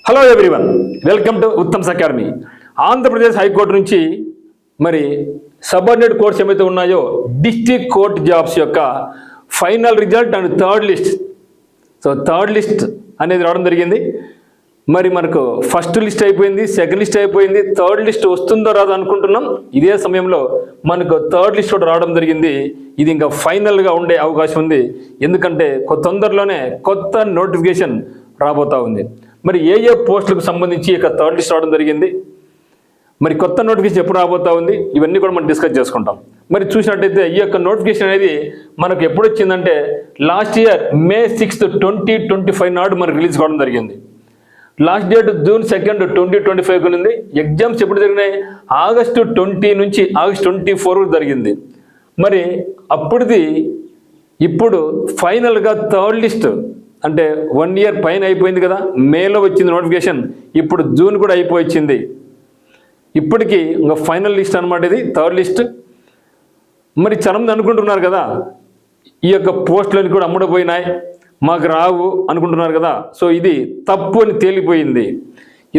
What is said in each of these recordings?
Hello everyone, welcome to Uttam's academy. Andhra Pradesh high court నుంచి మరి subordinate courts ఏమైతే ఉన్నాయో డిస్ట్రిక్ట్ కోర్ట్ జాబ్స్ యొక్క final result and third list. So third list అనేది రావడం జరిగింది. మరి మనకు ఫస్ట్ లిస్ట్ అయిపోయింది, సెకండ్ లిస్ట్ అయిపోయింది, థర్డ్ లిస్ట్ వస్తుందో రాదో అనుకుంటున్నాం. ఇదే సమయంలో మనకు థర్డ్ లిస్ట్ కూడా రావడం జరిగింది. ఇది ఇంకా ఫైనల్గా ఉండే అవకాశం ఉంది, ఎందుకంటే తొందరలోనే కొత్త నోటిఫికేషన్ రాబోతూ ఉంది. మరి ఏ పోస్టులకు సంబంధించి ఇక థర్డ్ లిస్ట్ రావడం జరిగింది, మరి కొత్త నోటిఫికేషన్ ఎప్పుడు రాబోతా ఉంది, ఇవన్నీ కూడా మనం డిస్కస్ చేసుకుంటాం. మరి చూసినట్టయితే ఈ యొక్క నోటిఫికేషన్ అనేది మనకు ఎప్పుడు వచ్చిందంటే లాస్ట్ ఇయర్ May 6, 2025 నాడు మనకు రిలీజ్ కావడం జరిగింది. లాస్ట్ డేట్ June 2, 2025 ఉంది. ఎగ్జామ్స్ ఎప్పుడు జరిగినాయి? August 20 నుంచి August 24 జరిగింది. మరి అప్పుడుది ఇప్పుడు ఫైనల్గా థర్డ్ లిస్ట్ అంటే 1 year పైన అయిపోయింది కదా. మేలో వచ్చింది నోటిఫికేషన్, ఇప్పుడు జూన్ కూడా అయిపోయింది. ఇప్పటికీ ఇంకా ఫైనల్ లిస్ట్ అనమాట, ఇది థర్డ్ లిస్ట్. మరి చాలామంది అనుకుంటున్నారు కదా ఈ యొక్క పోస్టులని కూడా అమ్ముడుపోయినాయి, మాకు రావు అనుకుంటున్నారు కదా. సో ఇది తప్పు అని తేలిపోయింది.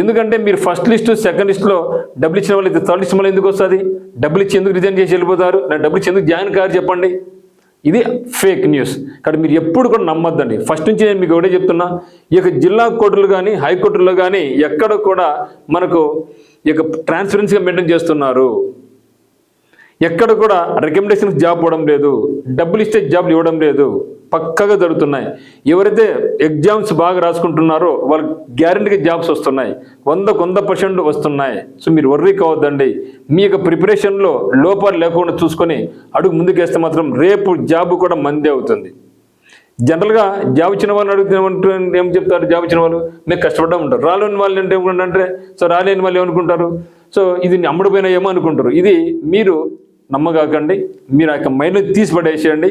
ఎందుకంటే మీరు ఫస్ట్ లిస్టు సెకండ్ లిస్టులో డబ్బులు ఇచ్చిన వాళ్ళు థర్డ్ లిస్ట్ మళ్ళీ ఎందుకు వస్తుంది? డబ్బులు ఇచ్చి ఎందుకు రిజైన్ చేసి వెళ్ళిపోతారు? నా డబ్బులు ఇచ్చి ఎందుకు జాయిన్ కారు చెప్పండి. ఇది ఫేక్ న్యూస్. కాబట్టి మీరు ఎప్పుడు కూడా నమ్మొద్దండి. ఫస్ట్ నుంచి నేను మీకు ఒకటే చెప్తున్నా, ఈ యొక్క జిల్లా కోర్టులు కానీ హైకోర్టుల్లో కానీ ఎక్కడ కూడా మనకు ఈ యొక్క ట్రాన్స్పరెన్సీగా మెయింటైన్ చేస్తున్నారు. ఎక్కడ కూడా రికమెండేషన్స్ జాబ్ ఇవ్వడం లేదు, డబ్బులు ఇస్తే జాబ్లు ఇవ్వడం లేదు, పక్కగా జరుగుతున్నాయి. ఎవరైతే ఎగ్జామ్స్ బాగా రాసుకుంటున్నారో వాళ్ళకి గ్యారెంటీగా జాబ్స్ వస్తున్నాయి, 100% వస్తున్నాయి. సో మీరు వర్రీ కావద్దండి. మీ యొక్క ప్రిపరేషన్లో లోపాలు లేకుండా చూసుకొని అడుగు ముందుకేస్తే మాత్రం రేపు జాబ్ కూడా మందే అవుతుంది. జనరల్గా జాబ్ ఇచ్చిన వాళ్ళని అడుగుతున్న ఏం చెప్తారు? జాబ్ ఇచ్చిన వాళ్ళు మేము కష్టపడ్డా ఉంటారు. రాలేని వాళ్ళు అంటే ఏమనుకుంటారంటే, సో రాలేని వాళ్ళు ఏమనుకుంటారు? సో ఇది అమ్ముడుపోయినా ఏమో అనుకుంటారు. ఇది మీరు నమ్మగాకండి. మీరు ఆ యొక్క మైండ్ని తీసి పడేసేయండి.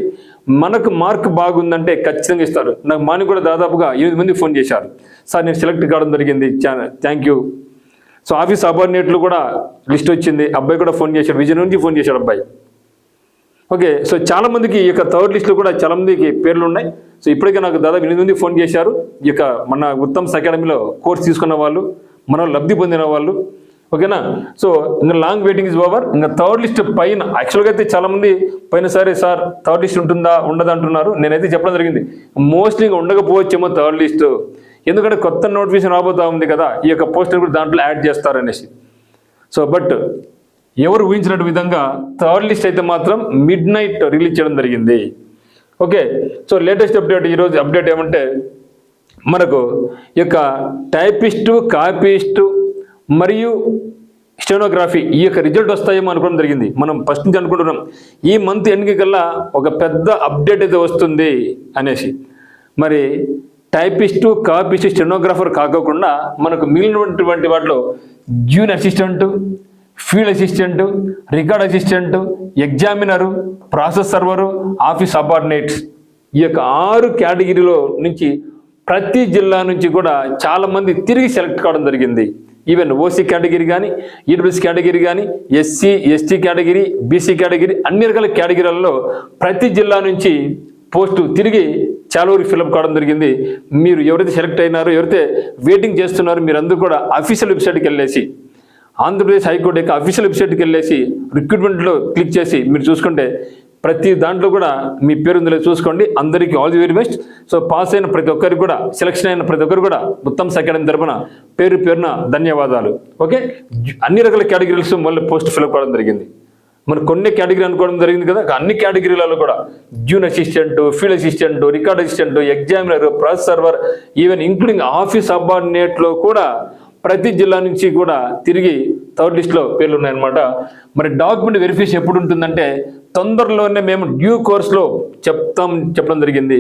మనకు మార్క్ బాగుందంటే ఖచ్చితంగా ఇస్తారు. నాకు మార్నింగ్ కూడా దాదాపుగా 8 మంది ఫోన్ చేశారు, సార్ నేను సెలెక్ట్ కావడం జరిగింది, థ్యాంక్ యూ. సో ఆఫీస్ సబార్డినేట్లు కూడా లిస్ట్ వచ్చింది. అబ్బాయి కూడా ఫోన్ చేశాడు, విజయ్ నుంచి ఫోన్ చేశాడు అబ్బాయి. ఓకే, సో చాలామందికి ఈ యొక్క థర్డ్ లిస్ట్లో కూడా చాలామందికి పేర్లు ఉన్నాయి. సో ఇప్పటికే నాకు దాదాపు 8 మంది ఫోన్ చేశారు. ఈ యొక్క మన ఉత్తమ్స్ అకాడమీలో కోర్స్ తీసుకున్న వాళ్ళు, మనం లబ్ధి పొందిన వాళ్ళు. ఓకేనా? సో ఇంకా లాంగ్ వెయిటింగ్ ఇస్ ఓవర్. ఇంకా థర్డ్ లిస్ట్ పైన యాక్చువల్గా అయితే చాలామంది పైన సరే సార్ థర్డ్ లిస్ట్ ఉంటుందా ఉండదా అంటున్నారు. నేనైతే చెప్పడం జరిగింది, మోస్ట్లీ ఇంకా ఉండకపోవచ్చేమో థర్డ్ లిస్ట్, ఎందుకంటే కొత్త నోటిఫికేషన్ రాబోతా ఉంది కదా, ఈ యొక్క పోస్టులు కూడా దాంట్లో యాడ్ చేస్తారనేసి. సో బట్ ఎవరు ఊహించినట్టు విధంగా థర్డ్ లిస్ట్ అయితే మాత్రం midnight రిలీజ్ చేయడం జరిగింది. ఓకే, సో లేటెస్ట్ అప్డేట్, ఈరోజు అప్డేట్ ఏమంటే మనకు ఈ యొక్క టైపిస్టు, కాపీస్టు మరియు స్టెనోగ్రఫీ ఈ యొక్క రిజల్ట్ వస్తాయేమో అనుకోవడం జరిగింది. మనం ఫస్ట్ నుంచి అనుకుంటున్నాం ఈ మంత్ ఎండ్కి కల్లా ఒక పెద్ద అప్డేట్ అయితే వస్తుంది అనేసి. మరి టైపిస్టు, కాపీస్టు, స్టెనోగ్రాఫర్ కాకుండా మనకు మిగిలినటువంటి వాటిలో junior assistant, field assistant, record assistant, examiner, process server, office subordinates, ఈ యొక్క 6 కేటగిరీలో నుంచి ప్రతి జిల్లా నుంచి కూడా చాలామంది తిరిగి సెలెక్ట్ కావడం జరిగింది. ఈవెన్ ఓసీ కేటగిరీ కానీ, ఈడబ్ల్యూఎస్ కేటగిరీ కానీ, SC, ST category, BC category, అన్ని రకాల కేటగిరీలలో ప్రతి జిల్లా నుంచి పోస్టు తిరిగి చాలా వరకు ఫిల్అప్ కావడం జరిగింది. మీరు ఎవరైతే సెలెక్ట్ అయినారో, ఎవరైతే వెయిటింగ్ చేస్తున్నారో, మీరందరూ కూడా అఫీషియల్ వెబ్సైట్కి వెళ్ళేసి, ఆంధ్రప్రదేశ్ హైకోర్టు యొక్క అఫీషియల్ వెబ్సైట్కి వెళ్ళేసి రిక్రూట్మెంట్లో క్లిక్ చేసి మీరు చూసుకుంటే ప్రతి దాంట్లో కూడా మీ పేరు ఉందో చూసుకోండి. అందరికీ all the very best. So pass అయిన ప్రతి ఒక్కరికి కూడా, సెలక్షన్ అయిన ప్రతి ఒక్కరు కూడా ఉత్తమ్స్ అకాడమీ తరపున పేరున ధన్యవాదాలు. ఓకే, అన్ని రకాల కేటగిరీస్ మళ్ళీ పోస్ట్ ఫిల్అప్ కావడం జరిగింది. మన కొన్ని కేటగిరీ అనుకోవడం జరిగింది కదా, అన్ని కేటగిరీలలో కూడా junior assistant, field assistant, record assistant, examiner, process server, even including office సబార్డినేట్లో కూడా ప్రతి జిల్లా నుంచి కూడా తిరిగి థర్డ్ లిస్ట్లో పేర్లు ఉన్నాయన్నమాట. మరి డాక్యుమెంట్ వెరిఫికేషన్ ఎప్పుడు ఉంటుందంటే తొందరలోనే మేము డ్యూ కోర్స్లో చెప్పడం జరిగింది.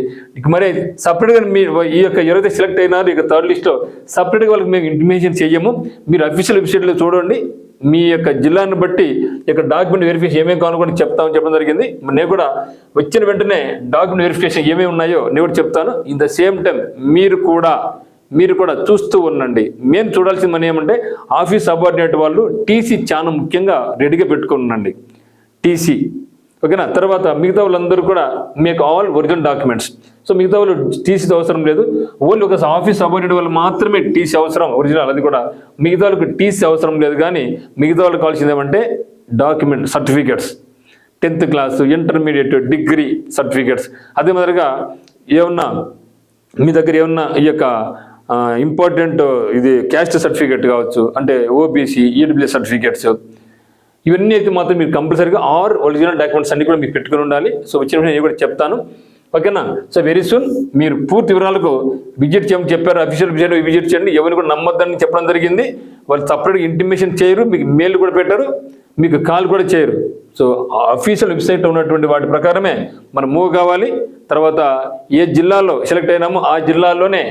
మరి సపరేట్గా మీరు ఈ యొక్క ఎవరైతే సెలెక్ట్ అయినారో ఇక థర్డ్ లిస్ట్లో సపరేట్గా వాళ్ళకి మేము ఇంటిమేషన్ చేయము. మీరు అఫీషియల్ వెబ్సైట్లో చూడండి, మీ యొక్క జిల్లాను బట్టి ఇక డాక్యుమెంట్ వెరిఫికేషన్ ఏమేమి కావాలని చెప్పడం జరిగింది. నేను కూడా వచ్చిన వెంటనే డాక్యుమెంట్ వెరిఫికేషన్ ఏమేమి ఉన్నాయో నేను కూడా చెప్తాను. ఇన్ ద సేమ్ టైం మీరు కూడా చూస్తూ ఉండండి. మేము చూడాల్సిన మన ఏమంటే ఆఫీస్ సబార్డినేట్ వాళ్ళు టీసీ చాలా ముఖ్యంగా రెడీగా పెట్టుకుని ఉండండి, టీసీ. ఓకేనా? తర్వాత మిగతా వాళ్ళందరూ కూడా మీకు ఆల్ ఒరిజినల్ డాక్యుమెంట్స్. సో మిగతా వాళ్ళు టీసీ అవసరం లేదు. ఓన్లీ ఒక ఆఫీస్ సబార్డినేట్ వాళ్ళు మాత్రమే టీసీ అవసరం, ఒరిజినల్. అది కూడా మిగతా వాళ్ళకి టీసీ అవసరం లేదు. కానీ మిగతా వాళ్ళకి కావాల్సింది ఏమంటే document, certificates, 10th class, intermediate, degree certificates. అదే మాదిరిగా ఏమన్నా మీ దగ్గర ఏమన్నా ఈ యొక్క ఇంపార్టెంట్ ఇది క్యాస్ట్ సర్టిఫికేట్ కావచ్చు, అంటే ఓబీసీ, ఈడబ్ల్యూఎస్ సర్టిఫికేట్స్, ఇవన్నీ అయితే మాత్రం మీరు కంపల్సరీగా ఒరిజినల్ డాక్యుమెంట్స్ అన్ని కూడా మీరు పెట్టుకుని ఉండాలి. సో వచ్చిన నేను కూడా చెప్తాను, ఓకేనా. సో వెరీ సూన్ మీరు పూర్తి వివరాలకు విజిట్ చేయమని చెప్పారు. అఫీషియల్ విజిట్ చేయండి. ఎవరిని కూడా నమ్మొద్దని చెప్పడం జరిగింది. వాళ్ళు సపరేట్గా ఇంటిమేషన్ చేయరు, మీకు మెయిల్ కూడా పెట్టారు, మీకు కాల్ కూడా చేయరు. సో అఫీషియల్ వెబ్సైట్లో ఉన్నటువంటి వాటి ప్రకారమే మనం మూవ్ కావాలి. తర్వాత ఏ జిల్లాలో సెలెక్ట్ అయినామో ఆ జిల్లాలోనే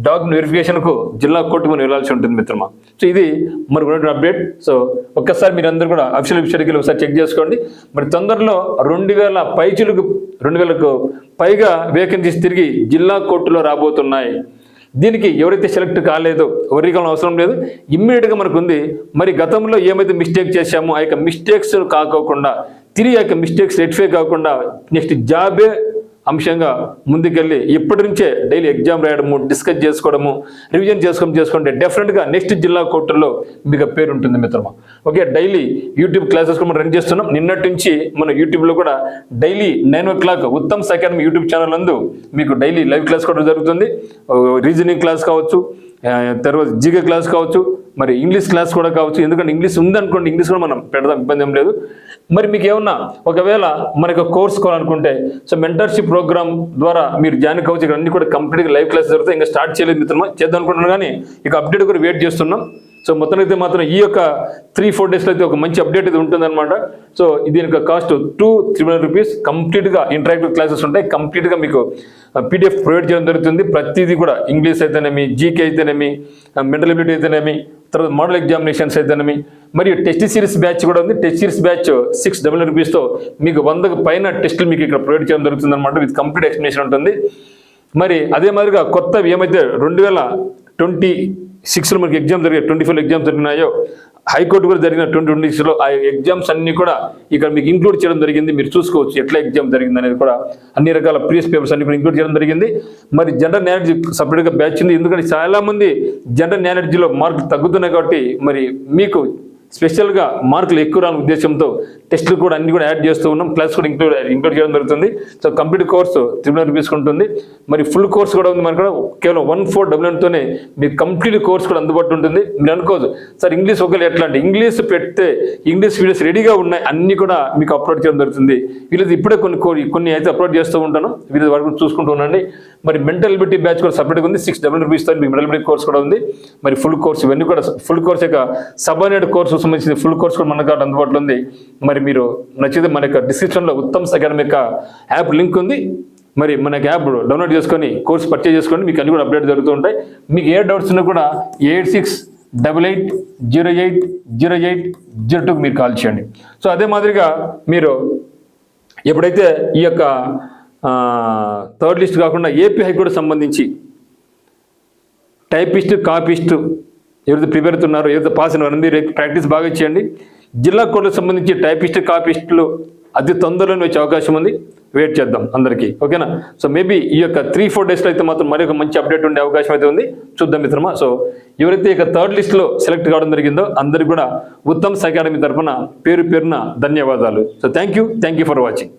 డాక్యుమెంట్ వెరిఫికేషన్కు జిల్లా కోర్టుకు మనం వెళ్ళాల్సి ఉంటుంది మిత్రమా. సో ఇది మనకు ఉన్నటువంటి అప్డేట్. సో ఒక్కసారి మీరు అందరూ కూడా అఫీషియల్ వెబ్సైట్కి వెళ్ళి ఒకసారి చెక్ చేసుకోండి. మరి తొందరలో 2000కు పైగా వేకెన్సీస్ తిరిగి జిల్లా కోర్టులో రాబోతున్నాయి. దీనికి ఎవరైతే సెలెక్ట్ కాలేదో ఎవరికాలం అవసరం లేదు, ఇమ్మీడియట్గా మనకు ఉంది. మరి గతంలో ఏమైతే మిస్టేక్ చేశామో ఆ యొక్క మిస్టేక్స్ కాకోకుండా, తిరిగి ఆ యొక్క మిస్టేక్స్ రెక్టిఫై కాకుండా నెక్స్ట్ జాబే అంశంగా ముందుకెళ్ళి ఇప్పటి నుంచే డైలీ ఎగ్జామ్ రాయడము, డిస్కస్ చేసుకోవడము, రివిజన్ చేసుకుంటే డెఫినెట్గా నెక్స్ట్ జిల్లా కోర్టులో మీకు పేరు ఉంటుంది మిత్రమా. ఓకే, డైలీ యూట్యూబ్ క్లాసెస్ కూడా మనం రన్ చేస్తున్నాం. నిన్నటి నుంచి మన యూట్యూబ్లో కూడా daily 9 o'clock Uttam's academy YouTube channel నందు మీకు డైలీ లైవ్ క్లాస్ కూడా జరుగుతుంది. రీజనింగ్ క్లాస్ కావచ్చు, తర్వాత జీకే క్లాస్ కావచ్చు, మరి ఇంగ్లీష్ క్లాస్ కూడా కావచ్చు. ఎందుకంటే ఇంగ్లీష్ ఉందనుకోండి, ఇంగ్లీష్ కూడా మనం పెడదాం, ఇబ్బంది ఏం లేదు. మరి మీకు ఏమన్నా ఒకవేళ మనకు కోర్స్ కావాలనుకుంటే సో మెంటర్షిప్ ప్రోగ్రామ్ ద్వారా మీరు జాయిన్ కావచ్చు. ఇక్కడ అన్ని కూడా కంప్లీట్గా లైవ్ క్లాస్ జరుగుతాయి. ఇంకా స్టార్ట్ చేయలేదు మిత్రమా, చేద్దాం అనుకుంటున్నాను, కానీ ఇక అప్డేట్ కూడా వెయిట్ చేస్తున్నాం. సో మొత్తం అయితే మాత్రం ఈ యొక్క 3-4 డేస్లో అయితే ఒక మంచి అప్డేట్ అయితే ఉంటుందన్నమాట. సో దీని యొక్క కాస్ట్ 200-300 రూపీస్. కంప్లీట్గా ఇంటరాక్టివ్ క్లాసెస్ ఉంటాయి. కంప్లీట్గా మీకు పీడిఎఫ్ ప్రొవైడ్ చేయడం జరుగుతుంది. ప్రతిదీ కూడా ఇంగ్లీష్ అయితేనేమి, జీకే అయితేనేమి, మెంటల్ ఎబిలిటీ అయితేనేమి, తర్వాత మోడల్ ఎగ్జామినేషన్స్ అయితేనేమి, మరియు టెస్ట్ సిరీస్ బ్యాచ్ కూడా ఉంది. టెస్ట్ సిరీస్ బ్యాచ్ 600 రూపీస్తో మీకు 100కు పైన టెస్టులు మీకు ఇక్కడ ప్రొవైడ్ చేయడం జరుగుతుంది అనమాట. విత్ కంప్లీట్ ఎక్స్ప్లెనేషన్ ఉంటుంది. మరి అదే మాదిరిగా కొత్తవి ఏమైతే 2026లో మనకి ఎగ్జామ్ జరిగే 24 ఎగ్జామ్స్ జరిగినాయో, హైకోర్టు కూడా జరిగిన 2026లో ఆ ఎగ్జామ్స్ అన్ని కూడా ఇక్కడ మీకు ఇంక్లూడ్ చేయడం జరిగింది. మీరు చూసుకోవచ్చు ఎట్లా ఎగ్జామ్ జరిగింది అనేది కూడా. అన్ని రకాల ప్రీవియస్ పేపర్స్ అన్ని కూడా ఇంక్లూడ్ చేయడం జరిగింది. మరి జనరల్ నాలెడ్జ్ సపరేట్గా బ్యాచ్ ఉంది. ఎందుకంటే చాలామంది జనరల్ నాలెడ్జ్లో మార్కులు తగ్గుతున్నాయి కాబట్టి మరి మీకు స్పెషల్గా మార్కులు ఎక్కువ రాని ఉద్దేశంతో టెస్టులు కూడా అన్ని కూడా యాడ్ చేస్తూ ఉన్నాం. క్లాస్ కూడా ఇంక్లూడ్ చేయడం జరుగుతుంది. సో కంప్లీట్ కోర్సు 300 రూపీస్ ఉంటుంది. మరి ఫుల్ కోర్స్ కూడా ఉంది. మనకు కూడా కేవలం 1499తోనే మీకు కంప్లీట్ కోర్స్ కూడా అందుబాటులో ఉంటుంది. మీరు అనుకోవచ్చు సార్ ఇంగ్లీష్ ఒకవేళ ఎట్లా అంటే, ఇంగ్లీష్ పెడితే ఇంగ్లీష్ వీడియోస్ రెడీగా ఉన్నాయి, అన్నీ కూడా మీకు అప్లోడ్ చేయడం జరుగుతుంది. వీళ్ళది ఇప్పుడే కొన్ని అయితే అప్లోడ్ చేస్తూ ఉంటాను, వీళ్ళది వరకు చూసుకుంటూ ఉండండి. మరి మెంటల్ ఎబిలిటీ బ్యాచ్ కూడా సపరేట్గా ఉంది. 600 రూపీస్తో మీకు మెంటల్ ఎబిలిటీ కోర్స్ కూడా ఉంది. మరి ఫుల్ కోర్స్ ఇవన్నీ కూడా ఫుల్ కోర్స్ యొక్క సబార్డినేట్ కోర్సు సంబంధించిన ఫుల్ కోర్స్ కూడా మనకు అందుబాటులో ఉంది. మరి మీరు నచ్చితే మన యొక్క డిస్క్రిప్షన్లో ఉత్తమ్స్ అకాడమీ యొక్క యాప్ లింక్ ఉంది. మరి మన యాప్ డౌన్లోడ్ చేసుకొని కోర్స్ పర్చేజ్ చేసుకోండి. మీకు అన్ని కూడా అప్డేట్ జరుగుతూ ఉంటాయి. మీకు ఏ డౌట్స్ ఉన్నా కూడా 8688080802 మీరు కాల్ చేయండి. సో అదే మాదిరిగా మీరు ఎప్పుడైతే ఈ యొక్క 3rd లిస్ట్ కాకుండా ఏపీ హైకోర్టు సంబంధించి టైపిస్ట్, కాపిస్ట్ ఎవరైతే ప్రిపేర్ అవుతున్నారో, ఎవరైతే పాస్ అయినారో మీరు ప్రాక్టీస్ బాగా చేయండి. జిల్లా కోర్టులకు సంబంధించి టైపిస్ట్, కాపిస్టులు అతి తొందరలోనే వచ్చే అవకాశం ఉంది. వెయిట్ చేద్దాం అందరికీ, ఓకేనా. సో మేబీ ఈ యొక్క 3-4 డేస్లో అయితే మాత్రం మరి ఒక మంచి అప్డేట్ ఉండే అవకాశం అయితే ఉంది. చూద్దాం మిత్రమా. సో ఎవరైతే ఇక 3rd లిస్ట్లో సెలెక్ట్ కావడం జరిగిందో అందరికీ కూడా ఉత్తమ్స్ అకాడమీ తరఫున పేరున ధన్యవాదాలు. So thank you for watching.